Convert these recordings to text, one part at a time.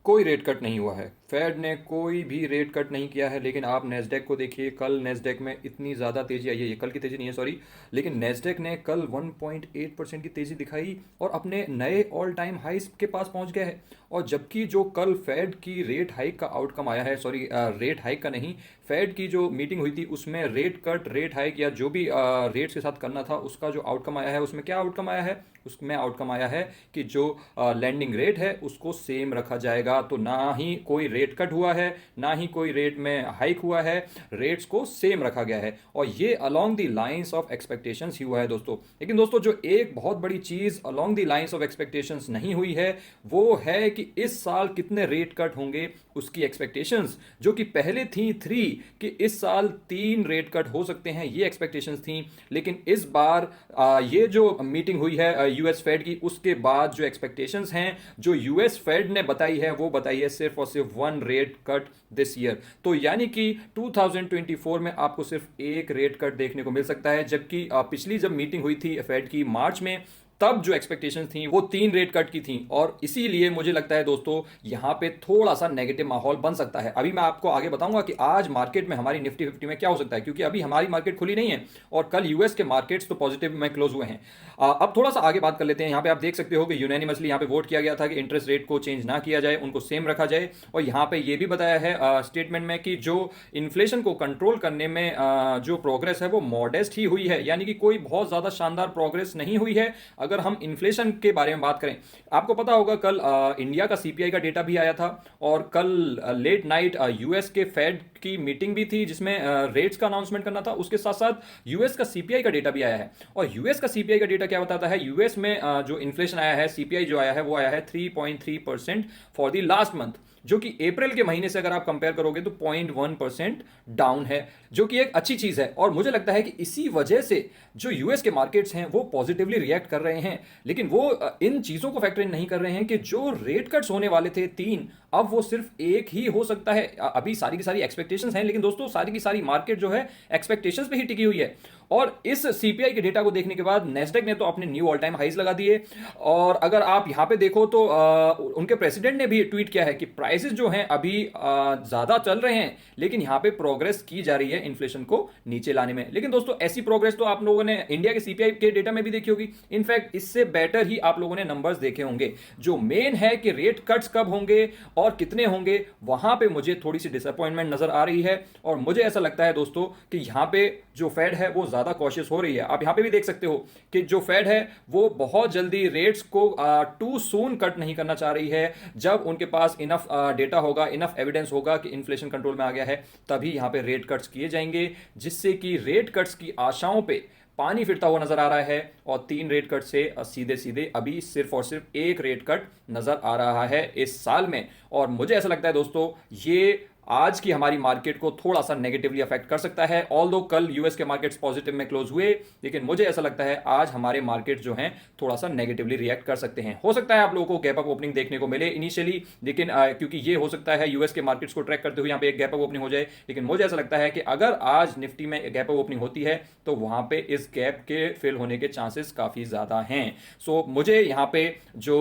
कोई rate cut नहीं हुआ है। फेड ने कोई भी रेट कट नहीं किया है। लेकिन आप नेस्डेक को देखिए, कल नेस्डेक में इतनी ज़्यादा तेज़ी आई है, ये कल की तेज़ी नहीं है सॉरी, लेकिन नेस्डेक ने कल 1.8% की तेज़ी दिखाई और अपने नए ऑल टाइम हाइस के पास पहुंच गया है। और जबकि जो कल फेड की रेट हाइक का आउटकम आया है, सॉरी रेट हाइक का नहीं, फेड की जो मीटिंग हुई थी उसमें रेट कट, रेट हाइक या जो भी रेट्स के साथ करना था उसका जो आउटकम आया है, उसमें क्या आउटकम आया है? उसमें आउटकम आया है कि जो लैंडिंग रेट है उसको सेम रखा जाएगा। तो ना ही कोई रेट कट हुआ है, ना ही कोई रेट में हाइक हुआ है, रेट्स को सेम रखा गया है। और ये along the lines of expectations ही हुआ है दोस्तों। लेकिन दोस्तों जो एक बहुत बड़ी चीज़ along the lines of expectations नहीं हुई है वो है कि इस साल कितने रेट कट होंगे। उसकी एक्सपेक्टेशंस जो कि पहले थी 3 कि इस साल 3 रेट कट हो सकते हैं, ये एक्सपेक्टेशंस थी। लेकिन इस बार ये जो मीटिंग हुई है यूएस फेड की, उसके बाद जो एक्सपेक्टेशंस हैं जो यूएस फेड ने बताई है वो बताई है सिर्फ और सिर्फ 1 रेट कट दिस ईयर। तो यानी कि 2024 में आपको सिर्फ एक रेट कट देखने को मिल सकता है। जबकि पिछली जब मीटिंग हुई थी फेड की मार्च में, तब जो एक्सपेक्टेशंस थी वो 3 रेट कट की थी। और इसीलिए मुझे लगता है दोस्तों यहां पे थोड़ा सा नेगेटिव माहौल बन सकता है। अभी मैं आपको आगे बताऊंगा कि आज मार्केट में हमारी निफ्टी 50 में क्या हो सकता है, क्योंकि अभी हमारी मार्केट खुली नहीं है और कल यूएस के मार्केट्स तो पॉजिटिव में क्लोज हुए हैं। अब थोड़ा सा आगे बात कर लेते हैं। यहाँ पे आप देख सकते हो कि यूनानिमसली यहाँ पे वोट किया गया था कि इंटरेस्ट रेट को चेंज ना किया जाए, उनको सेम रखा जाए। और यहाँ पे ये भी बताया है स्टेटमेंट में कि जो इन्फ्लेशन को कंट्रोल करने में जो प्रोग्रेस है वो मॉडेस्ट ही हुई है, यानी कि कोई बहुत ज्यादा शानदार प्रोग्रेस नहीं हुई है। अगर हम इन्फ्लेशन के बारे में बात करें, आपको पता होगा कल इंडिया का सीपीआई का डेटा भी आया था और कल लेट नाइट यूएस के फेड की मीटिंग भी थी जिसमें रेट्स का अनाउंसमेंट करना था। उसके साथ साथ यूएस का सीपीआई का डेटा भी आया है। और यूएस का सीपीआई का डेटा क्या बताता है? यूएस में जो इन्फ्लेशन आया है, सीपीआई जो आया है वो आया है 3.3% फॉर द लास्ट मंथ, जो कि अप्रैल के महीने से अगर आप कंपेयर करोगे तो 0.1% डाउन है, जो कि एक अच्छी चीज है। और मुझे लगता है कि इसी वजह से जो यूएस के मार्केट्स हैं वो पॉजिटिवली रिएक्ट कर रहे हैं। लेकिन वो इन चीजों को फैक्टर इन नहीं कर रहे हैं कि जो रेट कट्स होने वाले थे 3, अब वो सिर्फ एक ही हो सकता है। अभी सारी की सारी एक्सपेक्टेशंस हैं, लेकिन दोस्तों सारी की सारी मार्केट जो है एक्सपेक्टेशंस पे ही टिकी हुई है। और इस सीपीआई के डेटा को देखने के बाद नेस्डेक ने तो अपने न्यू ऑल टाइम हाइज लगा दिए। और अगर आप यहां पे देखो तो उनके प्रेसिडेंट ने भी ट्वीट किया है कि प्राइसेस जो हैं अभी ज्यादा चल रहे हैं, लेकिन यहां पे प्रोग्रेस की जा रही है इन्फ्लेशन को नीचे लाने में। लेकिन दोस्तों ऐसी प्रोग्रेस तो आप लोगों ने इंडिया के सीपीआई के डेटा में भी देखी होगी। इनफैक्ट इससे बेटर ही आप लोगों ने नंबर्स देखे होंगे। जो मेन है कि रेट कट्स कब होंगे और कितने होंगे, वहां पे मुझे थोड़ी सी डिसअपॉइंटमेंट नजर आ रही है। और मुझे ऐसा लगता है दोस्तों कि यहां पे जो फेड है वो ज्यादा कॉशियस हो रही है। आप यहां पे भी देख सकते हो कि जो फेड है वो बहुत जल्दी रेट्स को टू सून कट नहीं करना चाह रही है। जब उनके पास इनफ डेटा होगा, इनफ एविडेंस होगा कि इन्फ्लेशन कंट्रोल में आ गया है, तभी यहां पे रेट कट्स किए जाएंगे, जिससे कि रेट कट्स की आशाओं पे पानी फिरता हुआ नजर आ रहा है। और 3 रेट कट से सीधे सीधे अभी सिर्फ और सिर्फ एक रेट कट नजर आ रहा है इस साल में। और मुझे ऐसा लगता है दोस्तों ये आज की हमारी मार्केट को थोड़ा सा नेगेटिवली अफेक्ट कर सकता है। ऑल्दो कल यूएस के मार्केट्स पॉजिटिव में क्लोज हुए, लेकिन मुझे ऐसा लगता है आज हमारे मार्केट जो हैं थोड़ा सा नेगेटिवली रिएक्ट कर सकते हैं। हो सकता है आप लोगों को गैप अप ओपनिंग देखने को मिले इनिशियली, लेकिन क्योंकि ये हो सकता है यूएस के मार्केट्स को ट्रैक करते हुए यहाँ पे एक गैप अप ओपनिंग हो जाए। लेकिन मुझे ऐसा लगता है कि अगर आज निफ्टी में गैप अप ओपनिंग होती है तो वहां पे इस गैप के फिल होने के चांसेस काफी ज्यादा हैं। सो मुझे यहाँ पे जो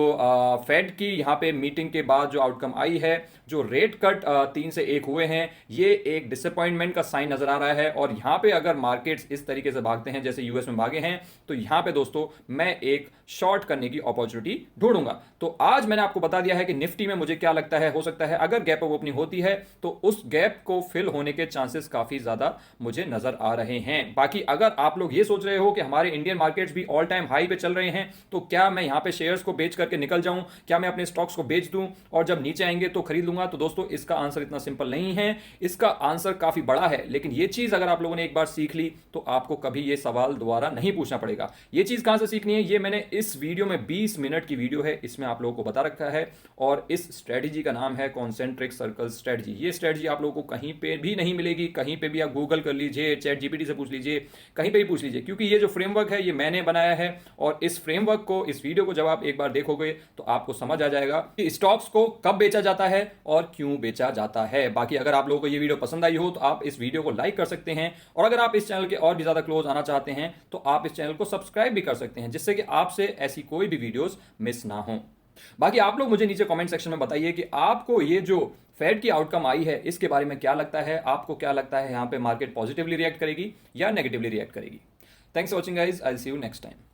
फेड की यहाँ पे मीटिंग के बाद जो आउटकम आई है, जो रेट कट 3 से 1 हुए हैं, ये एक डिसअपॉइंटमेंट का साइन नजर आ रहा है। और यहां पे अगर मार्केट्स इस तरीके से भागते हैं जैसे यूएस में भागे हैं, तो यहां पे दोस्तों मैं एक शॉर्ट करने की अपॉर्चुनिटी ढूंढूंगा। तो आज मैंने आपको बता दिया है कि निफ्टी में मुझे क्या लगता है हो सकता है अगर गैप अप ओपनिंग होती है तो उस गैप को फिल होने के चांसेस काफी ज्यादा मुझे नजर आ रहे हैं। बाकी अगर आप लोग ये सोच रहे हो कि हमारे इंडियन मार्केट्स भी ऑल टाइम हाई पे चल रहे हैं, तो क्या मैं यहां पे शेयर्स को बेच करके निकल जाऊं, क्या मैं अपने स्टॉक्स को बेच दूं और जब नीचे आएंगे तो खरीद लूंगा? तो दोस्तों इसका आंसर इतना सिंपल नहीं है, इसका आंसर काफी बड़ा है। लेकिन ये चीज अगर आप लोगों ने एक बार सीख ली तो आपको कभी ये सवाल दोबारा नहीं पूछना पड़ेगा। ये चीज कहां से सीखनी है, ये मैंने इस वीडियो में 20 मिनट की वीडियो है, इसमें आप लोगों को बता रखा है। और इस स्ट्रेटजी का नाम है कॉन्सेंट्रिक सर्कल स्ट्रेटजी। ये स्ट्रेटजी आप लोगों को कहीं पे भी नहीं मिलेगी, कहीं पे भी आप गूगल कर लीजिए, चैट जीपीटी से पूछ लीजिए, कहीं पे भी पूछ लीजिए, क्योंकि ये जो फ्रेमवर्क है ये मैंने बनाया है। और इस फ्रेमवर्क को, इस वीडियो को जब आप एक बार देखोगे तो आपको समझ आ जाएगा कि स्टॉक्स को कब बेचा जाता है और क्यों बेचा जाता है। बाकी अगर आप लोगों को ये वीडियो पसंद आई हो तो आप इस वीडियो को लाइक कर सकते हैं। और अगर आप इस चैनल के और भी ज्यादा क्लोज आना चाहते हैं तो आप इस चैनल को सब्सक्राइब भी कर सकते हैं, जिससे कि आपसे ऐसी कोई भी वीडियोस मिस ना हो। बाकी आप लोग मुझे नीचे कमेंट सेक्शन में बताइए कि आपको ये जो फेड की आउटकम आई है इसके बारे में क्या लगता है, आपको क्या लगता है यहाँ पे मार्केट पॉजिटिवली रिएक्ट करेगी या नेगेटिवली रिएक्ट करेगी। Thanks for watching guys, I see you next time.